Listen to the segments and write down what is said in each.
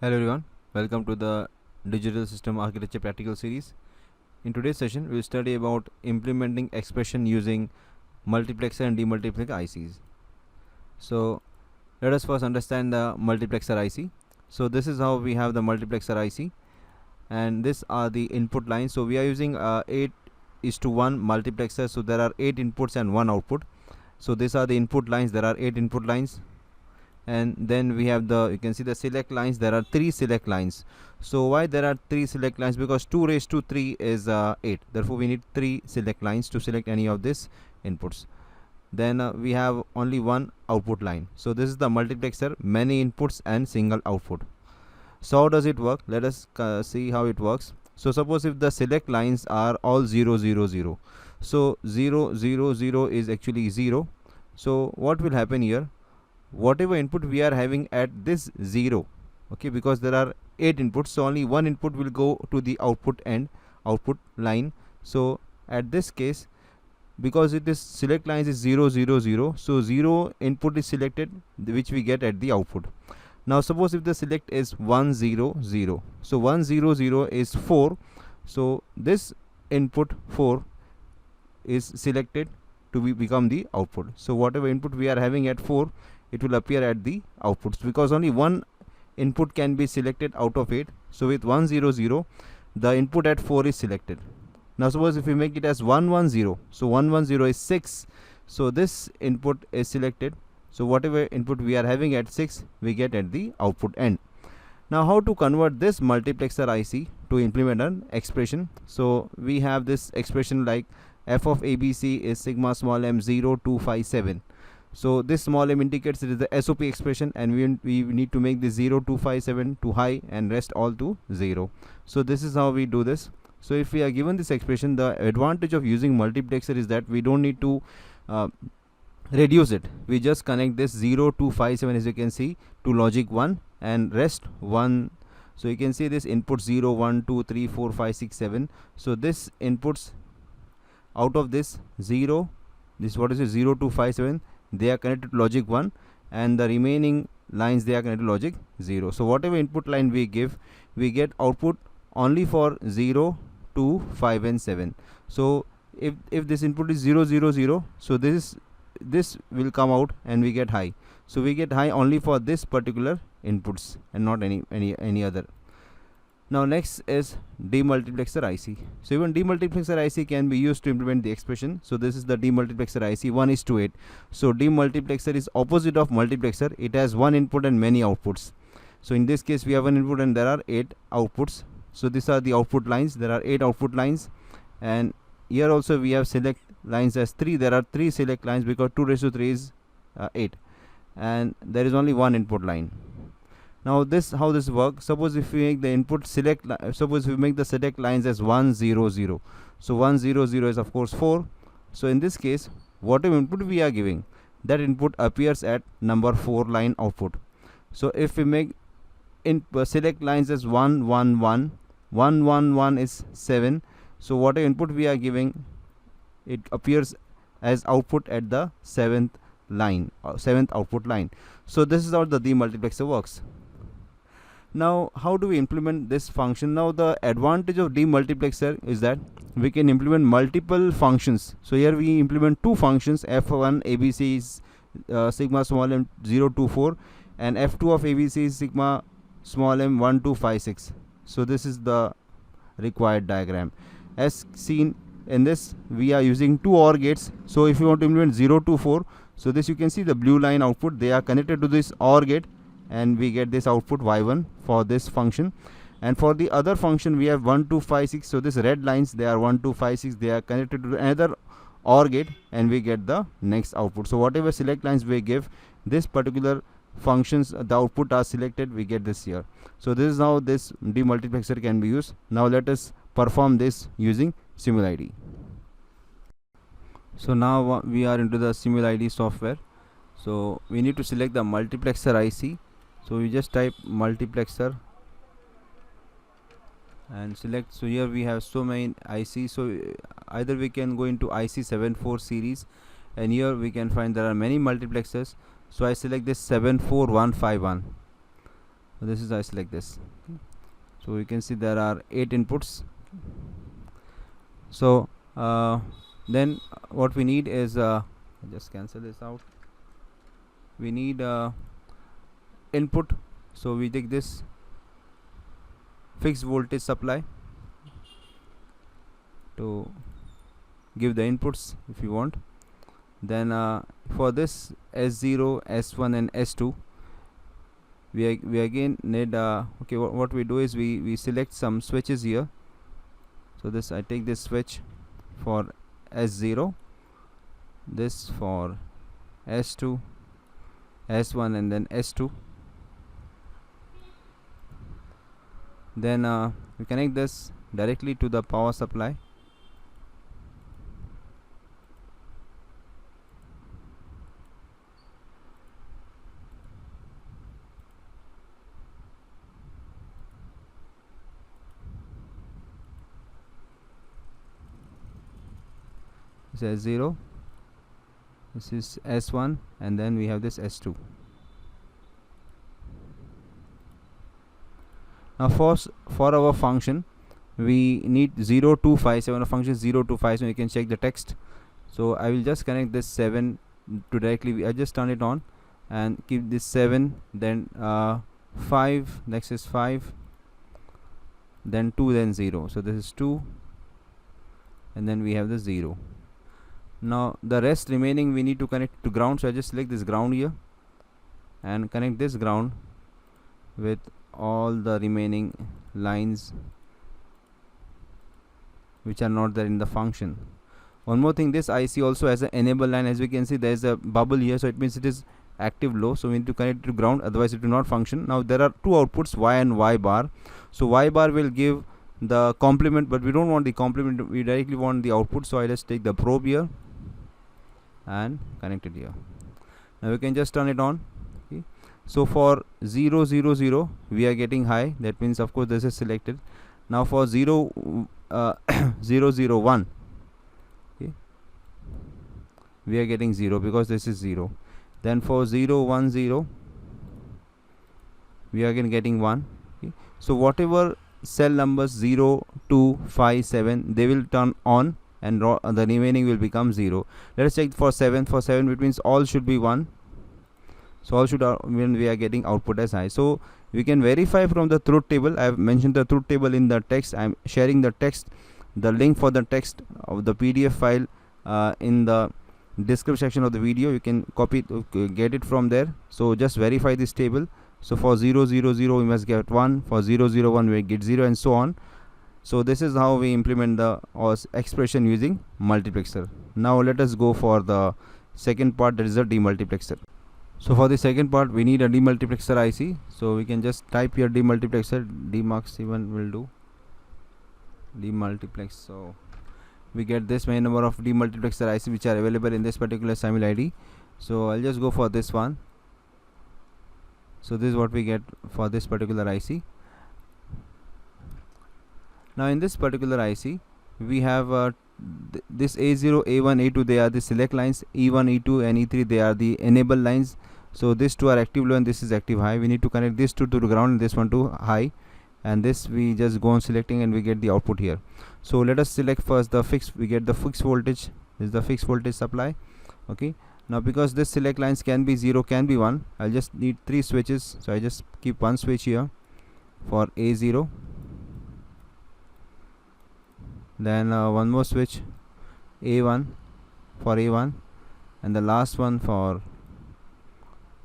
Hello everyone, welcome to the Digital System Architecture Practical Series. In today's session, we will study about implementing expression using Multiplexer and Demultiplexer ICs. So, let us first understand the Multiplexer IC. So, this is how we have the Multiplexer IC, and these are the input lines. So, we are using 8:1 multiplexer. So, there are 8 inputs and 1 output. So, these are the input lines. There are 8 input lines. And then we have you can see the select lines. There are 3 select lines. So why there are 3 select lines? Because 2 raised to 3 is 8. Therefore we need 3 select lines to select any of these inputs. Then we have only one output line. So this is the multiplexer, many inputs and single output. So how does it work? Let us see how it works. So suppose if the select lines are all 0 0 0, so 0 0 0 is actually 0. So what will happen here? Whatever input we are having at this 0, okay, because there are 8 inputs, so only one input will go to the output line. So at this case, because it is select lines is 0 0 0, so 0 input is selected, which we get at the output. Now suppose if the select is 1 0 0, so 1 0 0 is 4, so this input 4 is selected to become the output. So whatever input we are having at 4, it will appear at the outputs, because only one input can be selected out of 8. So with 1 0 0, the input at 4 is selected. Now suppose if we make it as 1 1 0, so 1 1 0 is 6, so this input is selected. So whatever input we are having at 6, we get at the output end. Now how to convert this multiplexer IC to implement an expression? So we have this expression like f of ABC is sigma small m 0 2 5 7. So this small m indicates it is the SOP expression, and we need to make this 0 2 5 7 to high and rest all to 0. So this is how we do this. So if we are given this expression, the advantage of using multiplexer is that we don't need to reduce it. We just connect this 0 2 5 7, as you can see, to logic 1 and rest 1. So you can see this input 0 1 2 3 4 5 6 7. So this inputs out of this 0, this what is it, 0 2 5 7, they are connected to logic 1, and the remaining lines they are connected to logic 0. So whatever input line we give, we get output only for 0 2 5 and 7. So if this input is 0 0 0, so this will come out and we get high. So we get high only for this particular inputs and not any other. Now next is Demultiplexer IC. So even Demultiplexer IC can be used to implement the expression. So this is the Demultiplexer IC 1:8. So Demultiplexer is opposite of multiplexer. It has one input and many outputs. So in this case we have one input and there are 8 outputs. So these are the output lines. There are 8 output lines, and here also we have select lines as 3. There are 3 select lines because 2 raised to 3 is 8, and there is only one input line. Now how this works? Suppose if we make the input suppose we make the select lines as 1 0 0. So 1 0 0 is of course 4. So in this case, whatever input we are giving, that input appears at number 4 line output. So if we make select lines as 1 1 1, 1 1 1 is 7. So whatever input we are giving, it appears as output at the 7th line, 7th output line. So this is how the demultiplexer works. Now how do we implement this function? Now the advantage of demultiplexer is that we can implement multiple functions. So here we implement 2 functions. f1 ABC is sigma small m 0 2 4, and f2 of ABC is sigma small m 1 2 5 6. So this is the required diagram. As seen in this, we are using 2 OR gates. So if you want to implement 0 2 4, so this you can see the blue line output, they are connected to this OR gate, and we get this output y1 for this function. And for the other function we have 1 2 5 6. So this red lines, they are 1 2 5 6, they are connected to another OR gate, and we get the next output. So whatever select lines we give, this particular functions, the output are selected, we get this here. So this is how this demultiplexer can be used. Now let us perform this using SimulIDE. So now we are into the SimulIDE software. So we need to select the multiplexer IC. So we just type multiplexer and select. So here we have so many IC. So either we can go into IC74 series, and here we can find there are many multiplexers. So I select this 74151. So this is I select this. Okay. So you can see there are 8 inputs. So then what we need is just cancel this out. We need input, so we take this fixed voltage supply to give the inputs if you want. Then for this S0, S1 and S2 we again need okay, what we do is we select some switches here. So this, I take this switch for S0, this for S2, S1 and then S2. Then we connect this directly to the power supply. This is S0, this is S1 and then we have this S2. Now for our function we need 0 to 5, 7 function 0 to 5, so you can check the text. So I will just connect this 7 to directly, I just turn it on and keep this 7, then 5, next is 5, then 2, then 0. So this is 2 and then we have the 0. Now the rest remaining we need to connect to ground, so I just select this ground here and connect this ground with all the remaining lines which are not there in the function. One more thing, this IC also has an enable line. As we can see, there is a bubble here, so it means it is active low, so we need to connect it to ground, otherwise it will not function. Now there are two outputs, Y and Y bar. So Y bar will give the complement, but we don't want the complement, we directly want the output. So I just take the probe here and connect it here. Now we can just turn it on. Okay. So for 0 0 0 we are getting high, that means of course this is selected. Now for 0 0 0 1, okay, we are getting 0 because this is 0. Then for 0 1 0 we are again getting 1. Okay. So whatever cell numbers 0 2 5 7, they will turn on and the remaining will become 0. Let us check for 7. For 7 it means all should be 1, so all should when we are getting output as high. So we can verify from the truth table. I have mentioned the truth table in the text. I am sharing the text, the link for the text of the PDF file in the description section of the video. You can copy it, get it from there. So just verify this table. So for 0 0 0 we must get 1, for 0 0 1 we get 0, and so on. So this is how we implement the expression using multiplexer. Now let us go for the second part, that is the demultiplexer. So for the second part we need a demultiplexer IC. So we can just type here demultiplexer, dmux even will do, demultiplex. So we get this many number of demultiplexer IC which are available in this particular SimulIDE. So I'll just go for this one. So this is what we get for this particular IC. Now in this particular IC we have this A0, A1, A2, they are the select lines, E1, E2 and E3, they are the enable lines. So these two are active low and this is active high. We need to connect this two to the ground and this one to high, and this we just go on selecting and we get the output here. So let us select first the fixed, we get the fixed voltage. This is the fixed voltage supply. Okay, now because this select lines can be 0, can be 1, I'll just need 3 switches, so I just keep one switch here for A0, then one more switch A1 for A1, and the last one for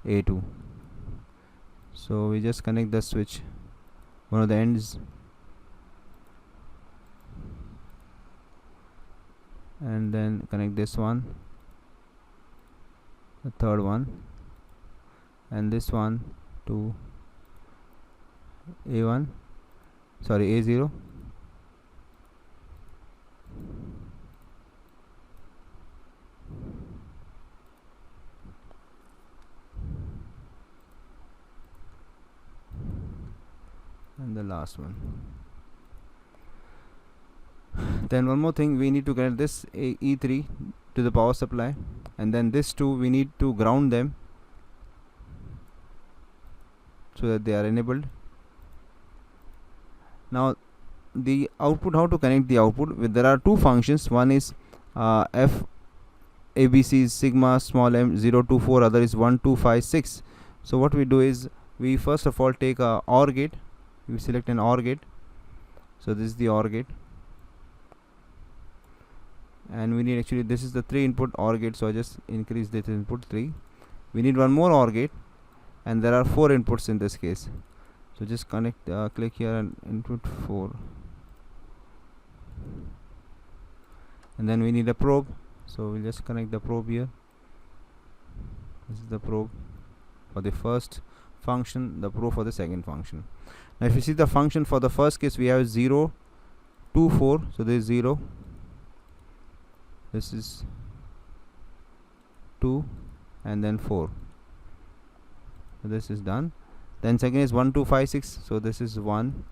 A2. So we just connect the switch, one of the ends, and then connect this one, the third one, and this one to A1, sorry, A0. And the last one. Then one more thing, we need to connect this E3 to the power supply, and then this two we need to ground them. so that they are enabled. Now the output, how to connect the output with, there are two functions. One is f abc sigma small m 0 to 4, other is 1 2 5 6. So what we do is, we first of all take a OR gate. We select an OR gate. So this is the OR gate, and we need, actually this is the 3 input OR gate, so I just increase this input 3. We need one more OR gate, and there are 4 inputs in this case. So just connect, click here and input 4, and then we need a probe. So we'll just connect the probe here. This is the probe for the first function, the probe for the second function. Now if you see the function for the first case, we have 0 2 4. So this is 0, this is 2, and then 4. So this is done. Then second is 1 2 5 6. So this is 1,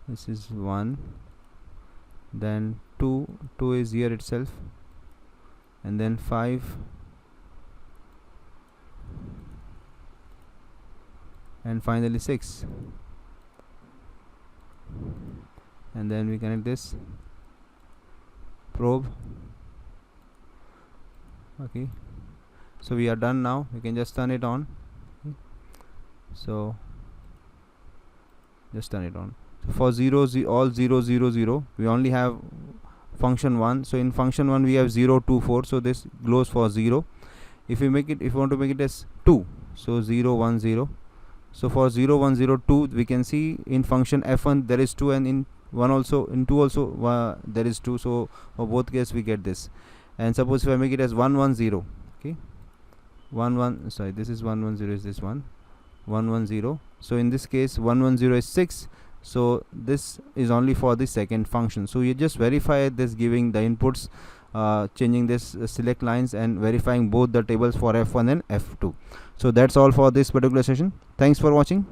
this is 1, then 2 is here itself, and then 5, and finally 6. And then we connect this probe. Okay, so we are done. Now we can just turn it on. So just turn it on. So for all 0 0 0, we only have function 1. So in function 1 we have 0 2 4, so this glows for 0. If we make it, if we want to make it as 2, so 0 1 0. So for 0 1 0 2, we can see in function f1 there is 2, and in 1 also, in 2 also there is 2. So for both cases we get this. And suppose if I make it as 1 1 0, okay, 1 1, sorry, this is 1 1 0, is this one 1 1 0. So in this case 1 1 0 is 6. So this is only for the second function. So you just verify this, giving the inputs, changing this select lines, and verifying both the tables for f1 and f2. So that's all for this particular session. Thanks for watching.